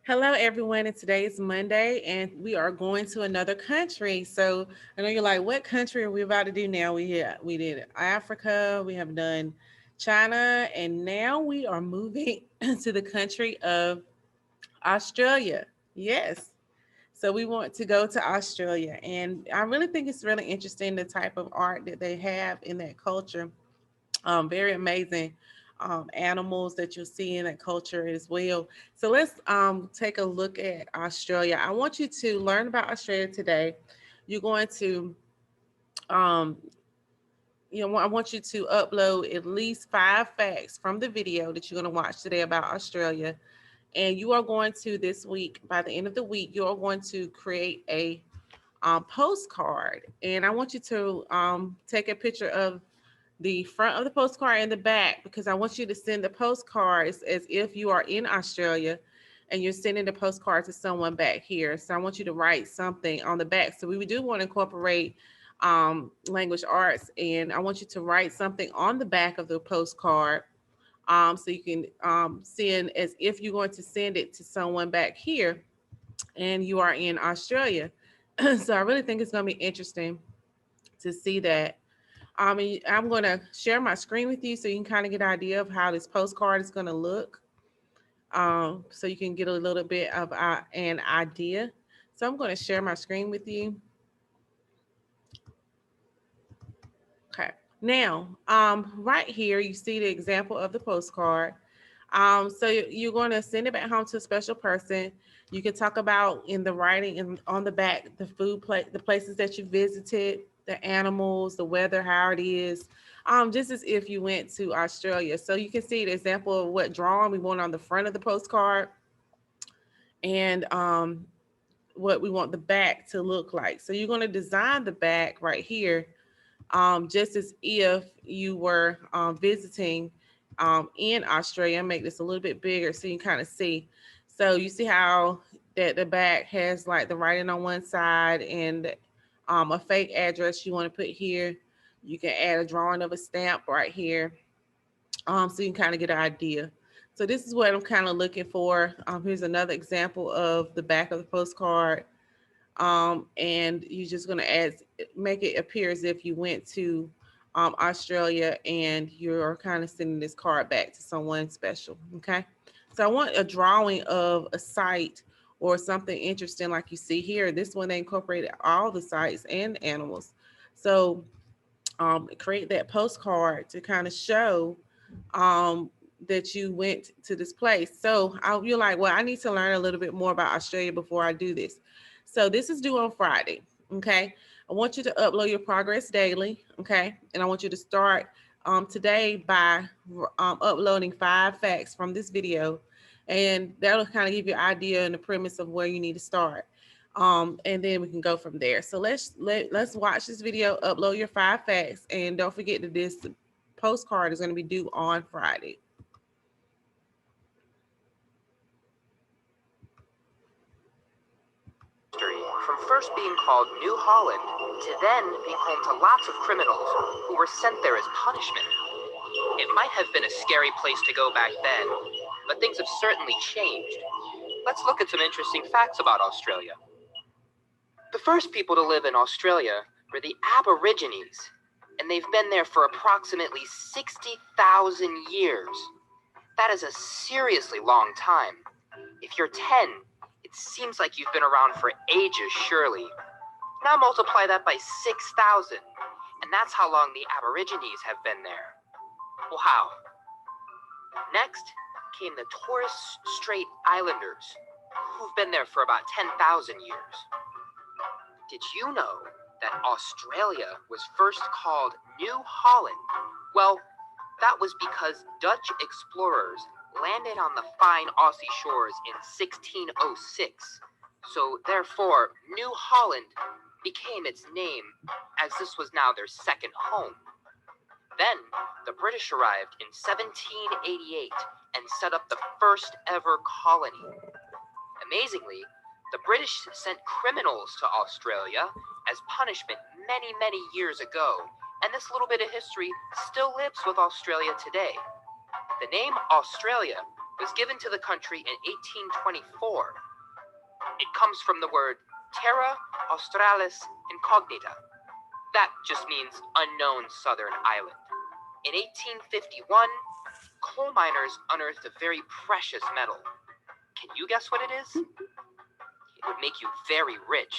Hello, everyone, and today is Monday, and we are going to another country. So I know you're like, what country are we about to do now? We did Africa, we have done China, and now we are moving to the country of Australia. Yes. So we want to go to Australia, and I really think it's really interesting the type of art that they have in that culture. Very amazing animals that you'll see in that culture as well. So let's take a look at Australia. I want you to learn about Australia today. You're going to, um, I want you to upload at least 5 facts from the video that you're going to watch today about Australia. And you are going to this week, by the end of the week, you are going to create a postcard. And I want you to take a picture of the front of the postcard and the back because I want you to send the postcards as if you are in Australia and you're sending the postcard to someone back here. So I want you to write something on the back. So we do want to incorporate language arts, and I want you to write something on the back of the postcard so you can send as if you're going to send it to someone back here and you are in Australia. So I really think it's going to be interesting to see that. I'm going to share my screen with you so you can kind of get an idea of how this postcard is going to look. So you can get a little bit of an idea. So I'm going to share my screen with you. Okay. Now, right here, you see the example of the postcard. So you're going to send it back home to a special person. You can talk about in the writing and on the back the the places that you visited, the animals, the weather, how it is. Just as if you went to Australia. So you can see the example of what drawing we want on the front of the postcard and what we want the back to look like. So you're going to design the back right here just as if you were visiting in Australia. Make this a little bit bigger so you can kind of see. So you see how that the back has like the writing on one side and a fake address you want to put here. You can add a drawing of a stamp right here, so you can kind of get an idea. So this is what I'm kind of looking for. Here's another example of the back of the postcard, and you're just going to add, make it appear as if you went to Australia and you're kind of sending this card back to someone special. Okay. So I want a drawing of a site or something interesting like you see here. This one, they incorporated all the sites and animals. So create that postcard to kind of show um, that you went to this place. So you're like, well, I need to learn a little bit more about Australia before I do this. So this is due on Friday. Okay. I want you to upload your progress daily. Okay. And I want you to start today by uploading 5 facts from this video. And that'll kind of give you an idea and the premise of where you need to start. And then we can go from there. So let's watch this video, upload your 5 facts, and don't forget that this postcard is going to be due on Friday. From first being called New Holland to then being home to lots of criminals who were sent there as punishment. It might have been a scary place to go back then, but things have certainly changed. Let's look at some interesting facts about Australia. The first people to live in Australia were the Aborigines, and they've been there for approximately 60,000 years. That is a seriously long time. If you're 10, it seems like you've been around for ages, surely. Now multiply that by 6,000, and that's how long the Aborigines have been there. Wow. Next came the Torres Strait Islanders, who've been there for about 10,000 years. Did you know that Australia was first called New Holland? Well, that was because Dutch explorers landed on the fine Aussie shores in 1606. So therefore, New Holland became its name, as this was now their second home. Then the British arrived in 1788 and set up the first ever colony. Amazingly, the British sent criminals to Australia as punishment many, many years ago, and this little bit of history still lives with Australia today. The name Australia was given to the country in 1824. It comes from the word Terra Australis Incognita. That just means unknown southern island. In 1851, coal miners unearthed a very precious metal. Can you guess what it is? It would make you very rich.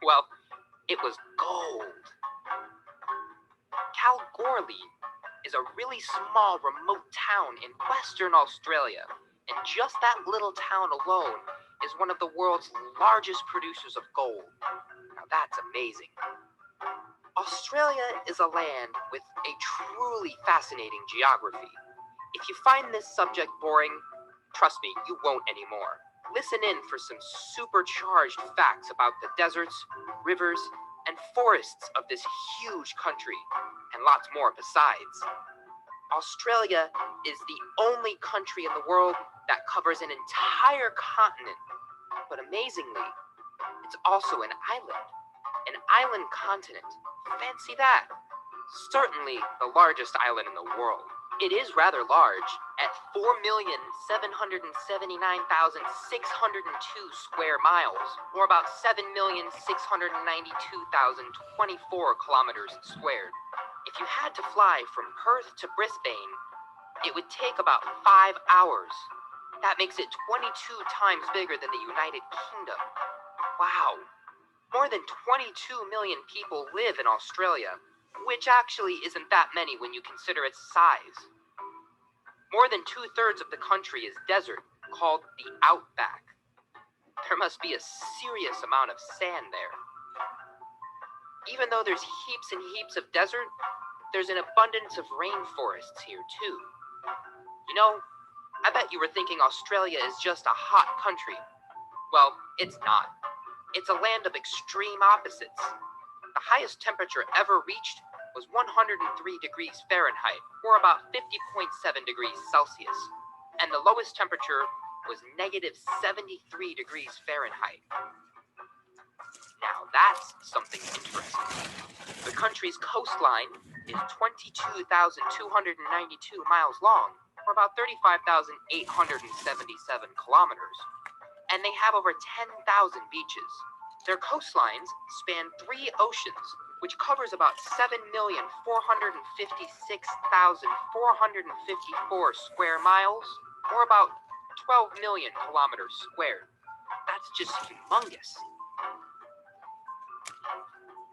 Well, it was gold. Kalgoorlie is a really small, remote town in Western Australia, and just that little town alone is one of the world's largest producers of gold. Now that's amazing. Australia is a land with a truly fascinating geography. If you find this subject boring, trust me, you won't anymore. Listen in for some supercharged facts about the deserts, rivers, and forests of this huge country, and lots more besides. Australia is the only country in the world that covers an entire continent, but amazingly, it's also an island continent. Fancy that! Certainly the largest island in the world. It is rather large, at 4,779,602 square miles, or about 7,692,024 kilometers squared. If you had to fly from Perth to Brisbane, it would take about 5 hours. That makes it 22 times bigger than the United Kingdom. Wow! More than 22 million people live in Australia, which actually isn't that many when you consider its size. More than 2/3 of the country is desert, called the outback. There must be a serious amount of sand there. Even though there's heaps and heaps of desert, there's an abundance of rainforests here too. You know, I bet you were thinking Australia is just a hot country. Well, it's not. It's a land of extreme opposites. The highest temperature ever reached was 103 degrees Fahrenheit, or about 50.7 degrees Celsius. And the lowest temperature was -73 degrees Fahrenheit. Now that's something interesting. The country's coastline is 22,292 miles long, or about 35,877 kilometers. And they have over 10,000 beaches. Their coastlines span 3 oceans, which covers about 7,456,454 square miles, or about 12 million kilometers squared. That's just humongous.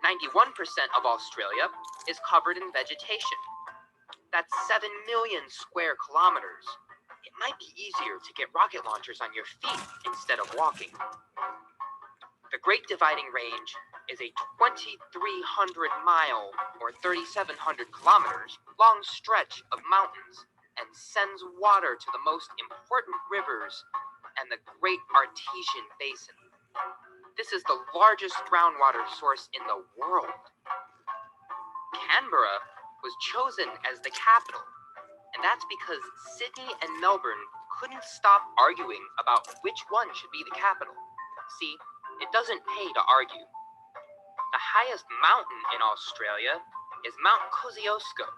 91% of Australia is covered in vegetation. That's 7 million square kilometers. It might be easier to get rocket launchers on your feet instead of walking. The Great Dividing Range is a 2,300-mile, or 3,700 kilometers, long stretch of mountains and sends water to the most important rivers and the Great Artesian Basin. This is the largest groundwater source in the world. Canberra was chosen as the capital, and that's because Sydney and Melbourne couldn't stop arguing about which one should be the capital. See, it doesn't pay to argue. The highest mountain in Australia is Mount Kosciuszko,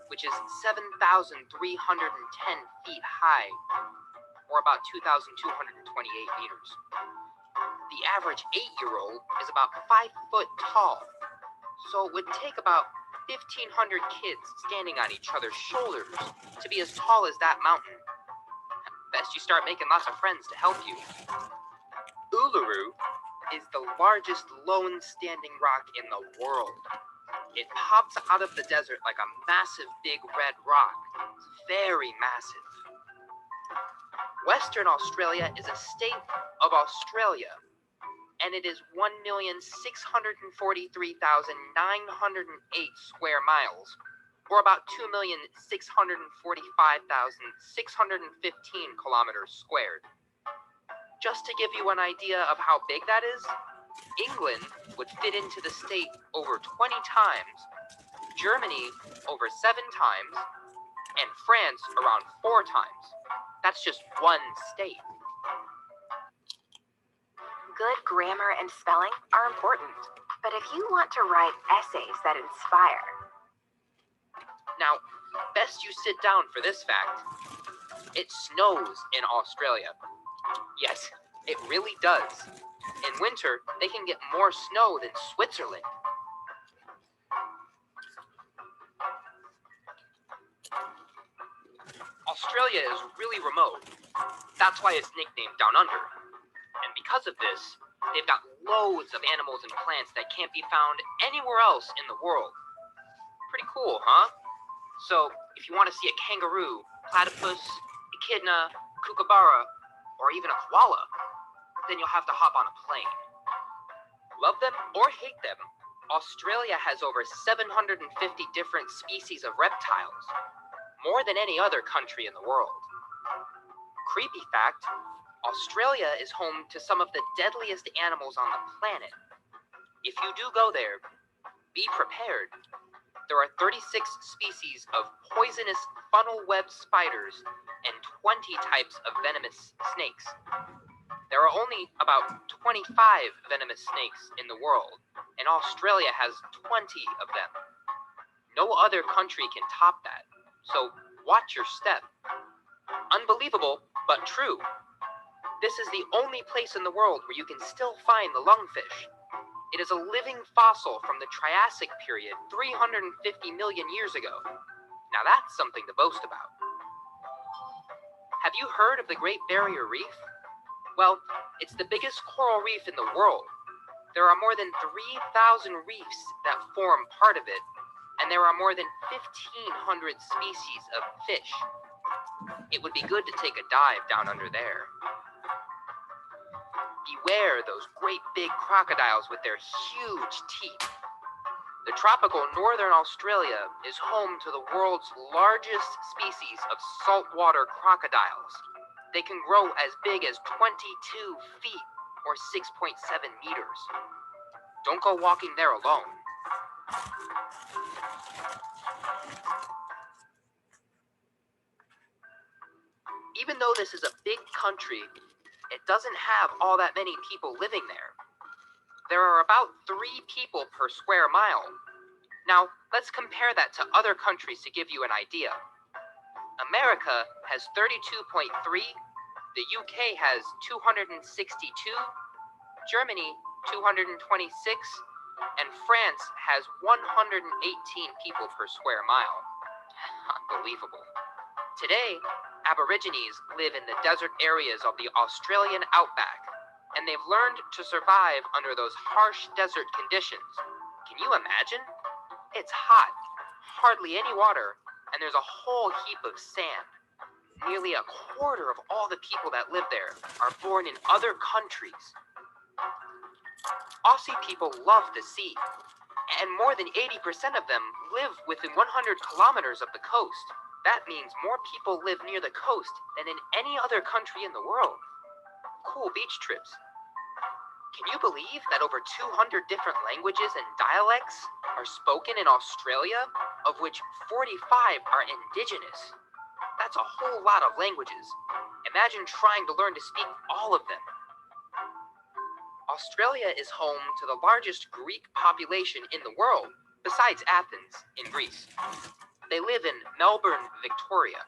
which is 7,310 feet high, or about 2,228 meters. The average 8-year-old is about 5 foot tall, so it would take about 1,500 kids standing on each other's shoulders to be as tall as that mountain. Best you start making lots of friends to help you. Uluru is the largest lone standing rock in the world. It pops out of the desert like a massive big red rock. It's very massive. Western Australia is a state of Australia, and it is 1,643,908 square miles, or about 2,645,615 kilometers squared. Just to give you an idea of how big that is, England would fit into the state over 20 times, Germany over 7 times, and France around 4 times. That's just one state. Good grammar and spelling are important, but if you want to write essays that inspire... Now, best you sit down for this fact. It snows in Australia. Yes, it really does. In winter, they can get more snow than Switzerland. Australia is really remote. That's why it's nicknamed Down Under. And because of this, they've got loads of animals and plants that can't be found anywhere else in the world. Pretty cool, huh? So, if you want to see a kangaroo, platypus, echidna, kookaburra, or even a koala, then you'll have to hop on a plane. Love them or hate them, Australia has over 750 different species of reptiles, more than any other country in the world. Creepy fact, Australia is home to some of the deadliest animals on the planet. If you do go there, be prepared. There are 36 species of poisonous funnel-web spiders and 20 types of venomous snakes. There are only about 25 venomous snakes in the world, and Australia has 20 of them. No other country can top that, so watch your step. Unbelievable, but true. This is the only place in the world where you can still find the lungfish. It is a living fossil from the Triassic period 350 million years ago. Now that's something to boast about. Have you heard of the Great Barrier Reef? Well, it's the biggest coral reef in the world. There are more than 3,000 reefs that form part of it, and there are more than 1,500 species of fish. It would be good to take a dive down under there. Beware those great big crocodiles with their huge teeth. The tropical northern Australia is home to the world's largest species of saltwater crocodiles. They can grow as big as 22 feet or 6.7 meters. Don't go walking there alone. Even though this is a big country, it doesn't have all that many people living there. There are about 3 people per square mile. Now, let's compare that to other countries to give you an idea. America has 32.3, the UK has 262, Germany 226, and France has 118 people per square mile. Unbelievable. Today, Aborigines live in the desert areas of the Australian outback, and they've learned to survive under those harsh desert conditions. Can you imagine? It's hot, hardly any water, and there's a whole heap of sand. Nearly a quarter of all the people that live there are born in other countries. Aussie people love the sea, and more than 80% of them live within 100 kilometers of the coast. That means more people live near the coast than in any other country in the world. Cool beach trips. Can you believe that over 200 different languages and dialects are spoken in Australia, of which 45 are indigenous? That's a whole lot of languages. Imagine trying to learn to speak all of them. Australia is home to the largest Greek population in the world, besides Athens in Greece. They live in Melbourne, Victoria.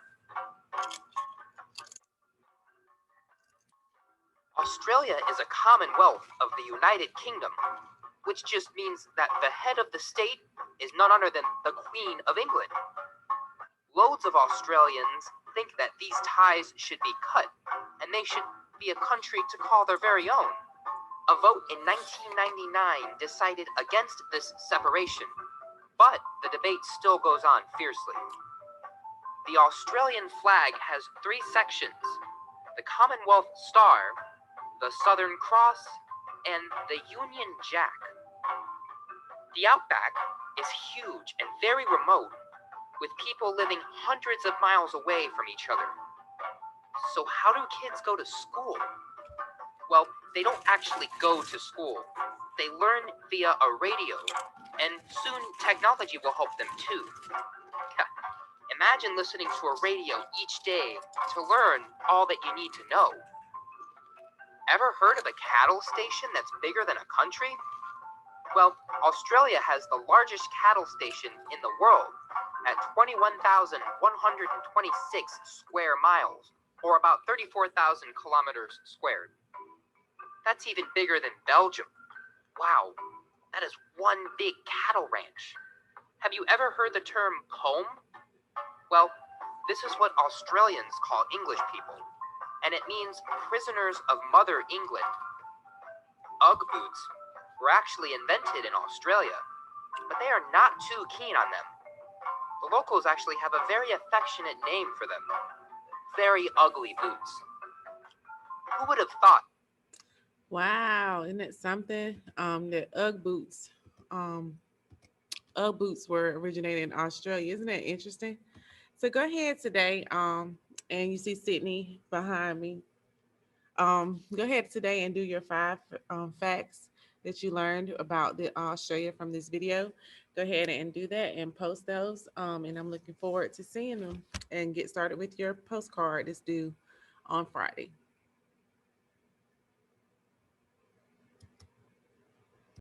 Australia is a commonwealth of the United Kingdom, which just means that the head of the state is none other than the Queen of England. Loads of Australians think that these ties should be cut, and they should be a country to call their very own. A vote in 1999 decided against this separation, but the debate still goes on fiercely. The Australian flag has 3 sections: the Commonwealth Star, the Southern Cross, and the Union Jack. The outback is huge and very remote, with people living hundreds of miles away from each other. So how do kids go to school? Well, they don't actually go to school. They learn via a radio, and soon technology will help them too. Imagine listening to a radio each day to learn all that you need to know. Ever heard of a cattle station that's bigger than a country? Well, Australia has the largest cattle station in the world, at 21,126 square miles, or about 34,000 kilometers squared. That's even bigger than Belgium. Wow, that is one big cattle ranch. Have you ever heard the term comb? Well, this is what Australians call English people, and it means prisoners of Mother England. Ugg boots were actually invented in Australia, but they are not too keen on them. The locals actually have a very affectionate name for them: very ugly boots. Who would have thought? Wow, isn't it something? The Ugg boots were originated in Australia. Isn't that interesting? So go ahead today. And you see Sydney behind me. Go ahead today and do your five facts that you learned about the Australia from this video. Go ahead and do that and post those. And I'm looking forward to seeing them and get started with your postcard. It's due on Friday.